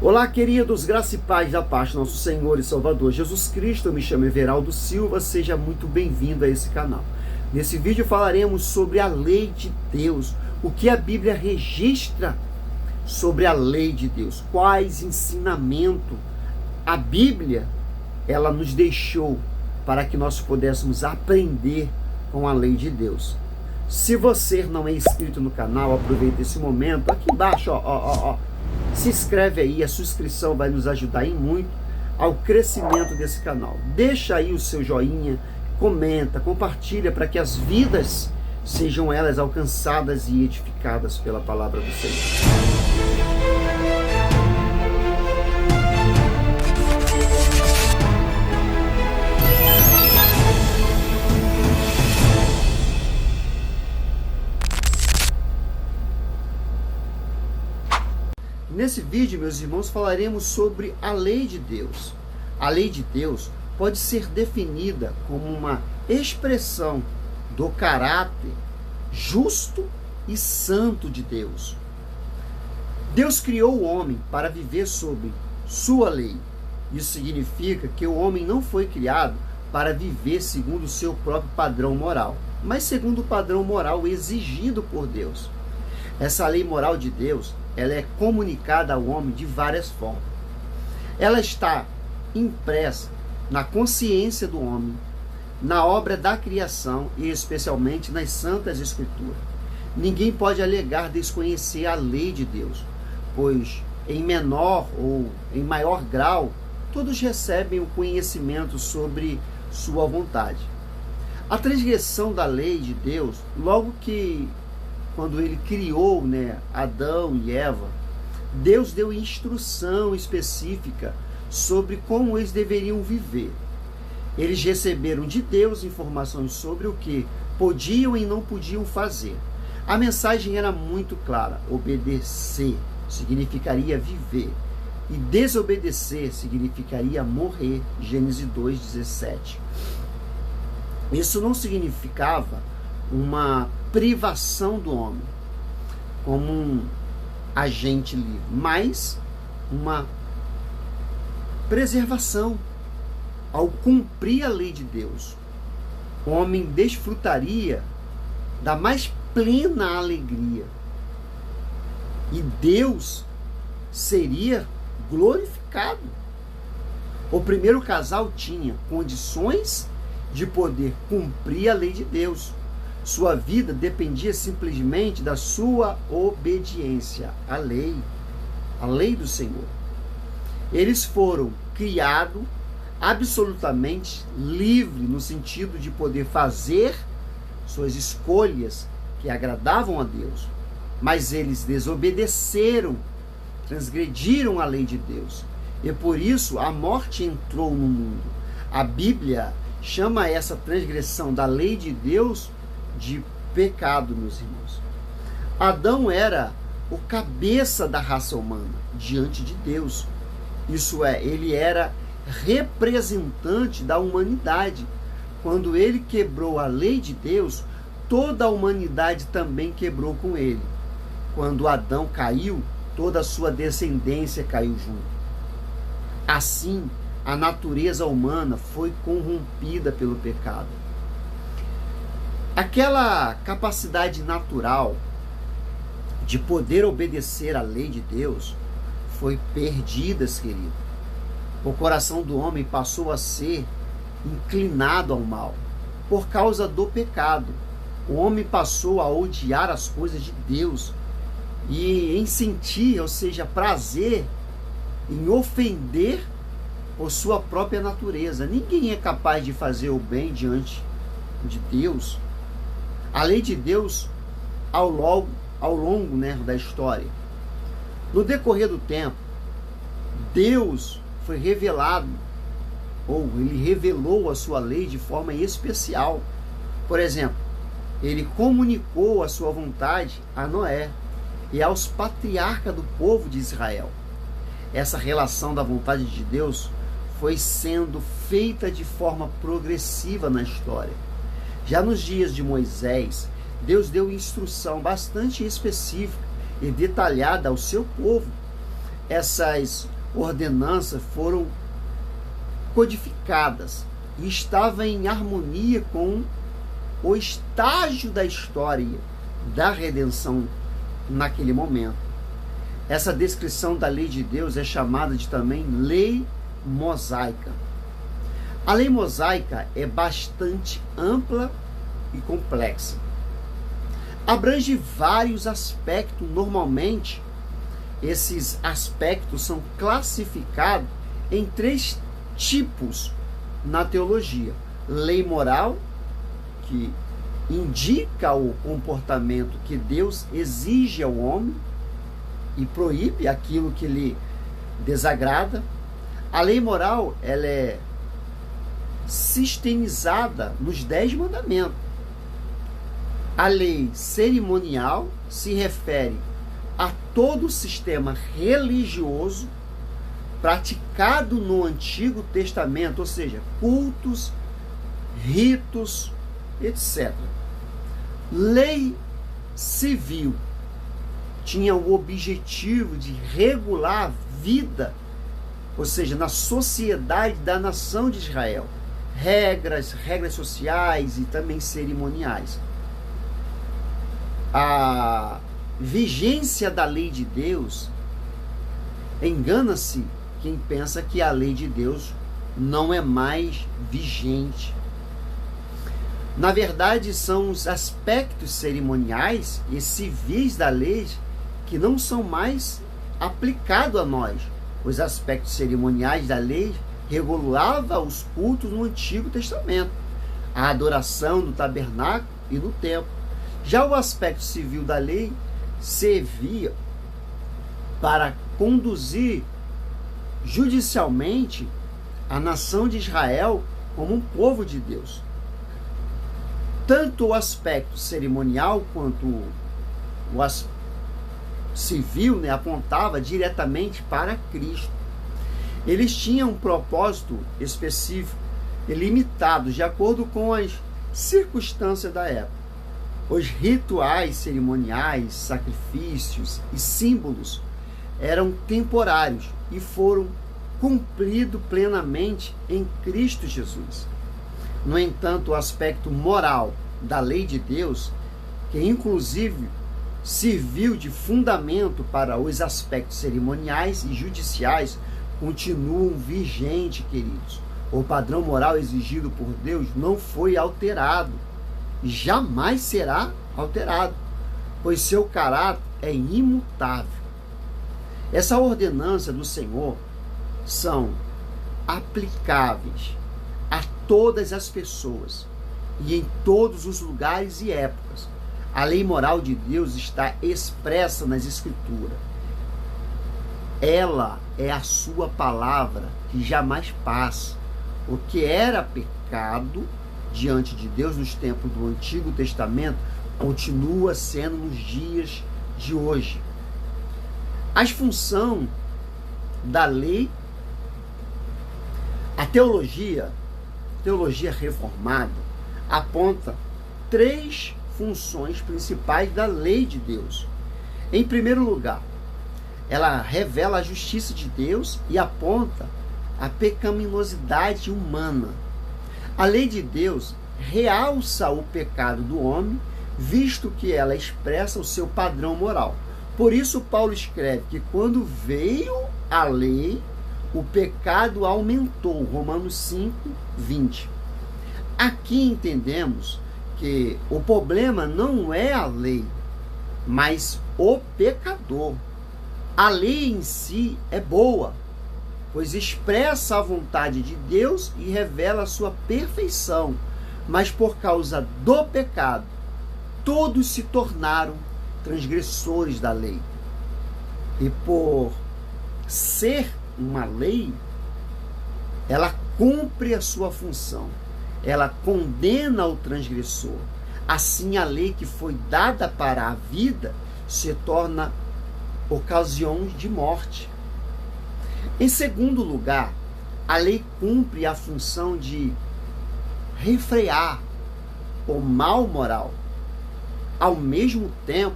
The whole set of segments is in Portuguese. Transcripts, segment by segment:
Olá, queridos, graça e paz da paz, nosso Senhor e Salvador Jesus Cristo. Eu me chamo Everaldo Silva, seja muito bem-vindo a esse canal. Nesse vídeo falaremos sobre a lei de Deus, o que a Bíblia registra sobre a lei de Deus, quais ensinamentos a Bíblia ela nos deixou para que nós pudéssemos aprender com a lei de Deus. Se você não é inscrito no canal, aproveita esse momento, aqui embaixo, se inscreve aí, a sua inscrição vai nos ajudar em muito ao crescimento desse canal. Deixa aí o seu joinha, comenta, compartilha para que as vidas sejam elas alcançadas e edificadas pela palavra do Senhor. Nesse vídeo, meus irmãos, falaremos sobre a lei de Deus. A lei de Deus pode ser definida como uma expressão do caráter justo e santo de Deus. Deus criou o homem para viver sob sua lei. Isso significa que o homem não foi criado para viver segundo o seu próprio padrão moral, mas segundo o padrão moral exigido por Deus. Essa lei moral de Deus, ela é comunicada ao homem de várias formas. Ela está impressa na consciência do homem, na obra da criação e especialmente nas Santas Escrituras. Ninguém pode alegar desconhecer a lei de Deus, pois em menor ou em maior grau, todos recebem o conhecimento sobre sua vontade. A transgressão da lei de Deus, logo que quando ele criou, Adão e Eva, Deus deu instrução específica sobre como eles deveriam viver. Eles receberam de Deus informações sobre o que podiam e não podiam fazer. A mensagem era muito clara: obedecer significaria viver e desobedecer significaria morrer. Gênesis 2:17. Isso não significava uma privação do homem como um agente livre, mas uma preservação. Ao cumprir a lei de Deus, o homem desfrutaria da mais plena alegria e Deus seria glorificado. O primeiro casal tinha condições de poder cumprir a lei de Deus. Sua vida dependia simplesmente da sua obediência à lei do Senhor. Eles foram criados absolutamente livres no sentido de poder fazer suas escolhas que agradavam a Deus. Mas eles desobedeceram, transgrediram a lei de Deus. E por isso a morte entrou no mundo. A Bíblia chama essa transgressão da lei de Deus de pecado, meus irmãos. Adão era o cabeça da raça humana diante de Deus. Isso é, ele era representante da humanidade. Quando ele quebrou a lei de Deus, toda a humanidade também quebrou com ele. Quando Adão caiu, toda a sua descendência caiu junto. Assim, a natureza humana foi corrompida pelo pecado. Aquela capacidade natural de poder obedecer à lei de Deus foi perdida, querido. O coração do homem passou a ser inclinado ao mal por causa do pecado. O homem passou a odiar as coisas de Deus e em sentir, ou seja, prazer em ofender por sua própria natureza. Ninguém é capaz de fazer o bem diante de Deus. A lei de Deus, ao longo da história, no decorrer do tempo, Deus foi revelado, ou ele revelou a sua lei de forma especial. Por exemplo, ele comunicou a sua vontade a Noé e aos patriarcas do povo de Israel. Essa relação da vontade de Deus foi sendo feita de forma progressiva na história. Já nos dias de Moisés, Deus deu instrução bastante específica e detalhada ao seu povo. essas ordenanças foram codificadas e estavam em harmonia com o estágio da história da redenção naquele momento. Essa descrição da lei de Deus é chamada de também lei mosaica. A lei mosaica é bastante ampla e complexa. Abrange vários aspectos. Normalmente, esses aspectos são classificados em 3 tipos na teologia: lei moral, que indica o comportamento que Deus exige ao homem e proíbe aquilo que lhe desagrada. A lei moral, ela é sistemizada nos 10 mandamentos. A lei cerimonial se refere a todo o sistema religioso praticado no Antigo Testamento, ou seja, cultos, ritos, etc. Lei civil tinha o objetivo de regular a vida, ou seja, na sociedade da nação de Israel, regras sociais e também cerimoniais. A vigência da lei de Deus, engana-se quem pensa que a lei de Deus não é mais vigente. Na verdade, são os aspectos cerimoniais e civis da lei que não são mais aplicados a nós. Os aspectos cerimoniais da lei regulavam os cultos no Antigo Testamento, a adoração do tabernáculo e no templo. Já o aspecto civil da lei servia para conduzir judicialmente a nação de Israel como um povo de Deus. Tanto o aspecto cerimonial quanto o aspecto civil, apontava diretamente para Cristo. Eles tinham um propósito específico e limitado de acordo com as circunstâncias da época. Os rituais cerimoniais, sacrifícios e símbolos eram temporários e foram cumpridos plenamente em Cristo Jesus. No entanto, o aspecto moral da lei de Deus, que inclusive serviu de fundamento para os aspectos cerimoniais e judiciais, continuam vigentes, queridos. O padrão moral exigido por Deus não foi alterado e jamais será alterado, pois seu caráter é imutável. Essa ordenança do Senhor são aplicáveis a todas as pessoas e em todos os lugares e épocas. A lei moral de Deus está expressa nas Escrituras. Ela é a sua palavra que jamais passa. O que era pecado diante de Deus nos tempos do Antigo Testamento continua sendo nos dias de hoje. As funções da lei, a teologia reformada aponta 3 funções principais da lei de Deus. Em primeiro lugar, ela revela a justiça de Deus e aponta a pecaminosidade humana. A lei de Deus realça o pecado do homem, visto que ela expressa o seu padrão moral. Por isso, Paulo escreve que quando veio a lei, o pecado aumentou. Romanos 5, 20. Aqui entendemos que o problema não é a lei, mas o pecador. A lei em si é boa, pois expressa a vontade de Deus e revela a sua perfeição. Mas por causa do pecado, todos se tornaram transgressores da lei. E por ser uma lei, ela cumpre a sua função. Ela condena o transgressor. Assim, a lei que foi dada para a vida se torna ocasião de morte. Em segundo lugar, a lei cumpre a função de refrear o mal moral. Ao mesmo tempo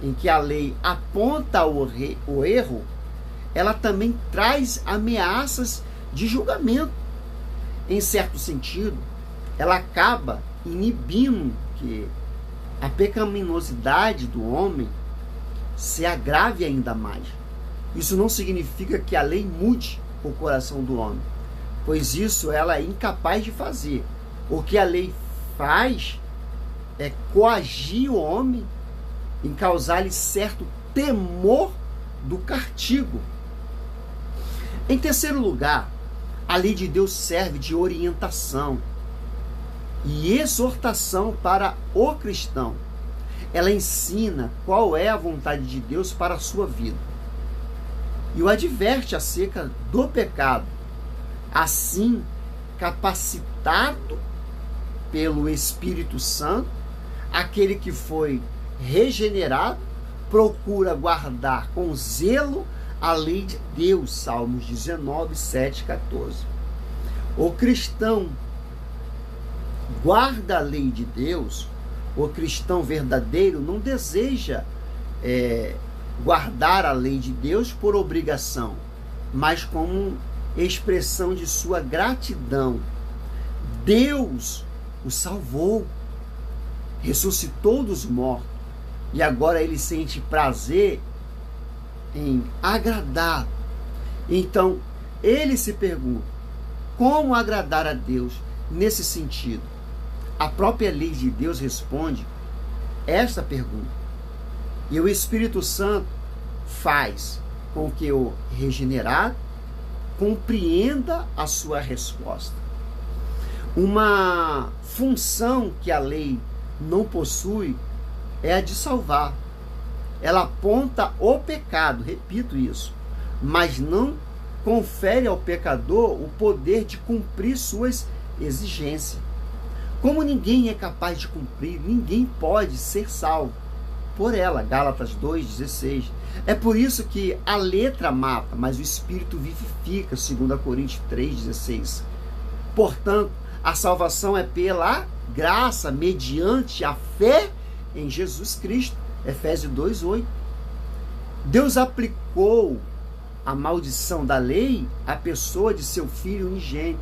em que a lei aponta o erro, ela também traz ameaças de julgamento. Em certo sentido, ela acaba inibindo que a pecaminosidade do homem se agrave ainda mais. Isso não significa que a lei mude o coração do homem, pois isso ela é incapaz de fazer. O que a lei faz é coagir o homem em causar-lhe certo temor do castigo. Em terceiro lugar, a lei de Deus serve de orientação e exortação para o cristão. Ela ensina qual é a vontade de Deus para a sua vida e o adverte acerca do pecado. Assim, capacitado pelo Espírito Santo, aquele que foi regenerado procura guardar com zelo a lei de Deus. Salmos 19, 7, 14. O cristão guarda a lei de Deus. O cristão verdadeiro não deseja guardar a lei de Deus por obrigação, mas como expressão de sua gratidão. Deus o salvou, ressuscitou dos mortos, e agora ele sente prazer em agradar. Então, ele se pergunta: como agradar a Deus nesse sentido? A própria lei de Deus responde esta pergunta. E o Espírito Santo faz com que o regenerado compreenda a sua resposta. Uma função que a lei não possui é a de salvar. Ela aponta o pecado, repito isso, mas não confere ao pecador o poder de cumprir suas exigências. Como ninguém é capaz de cumprir, ninguém pode ser salvo por ela. Gálatas 2,16. É por isso que a letra mata, mas o Espírito vivifica, 2 Coríntios 3,16. Portanto, a salvação é pela graça, mediante a fé em Jesus Cristo. Efésios 2,8. Deus aplicou a maldição da lei à pessoa de seu Filho unigênito.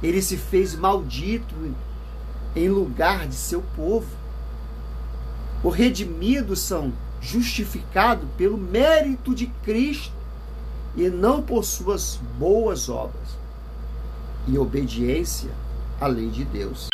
Ele se fez maldito em lugar de seu povo. Os redimidos são justificados pelo mérito de Cristo e não por suas boas obras e obediência à lei de Deus.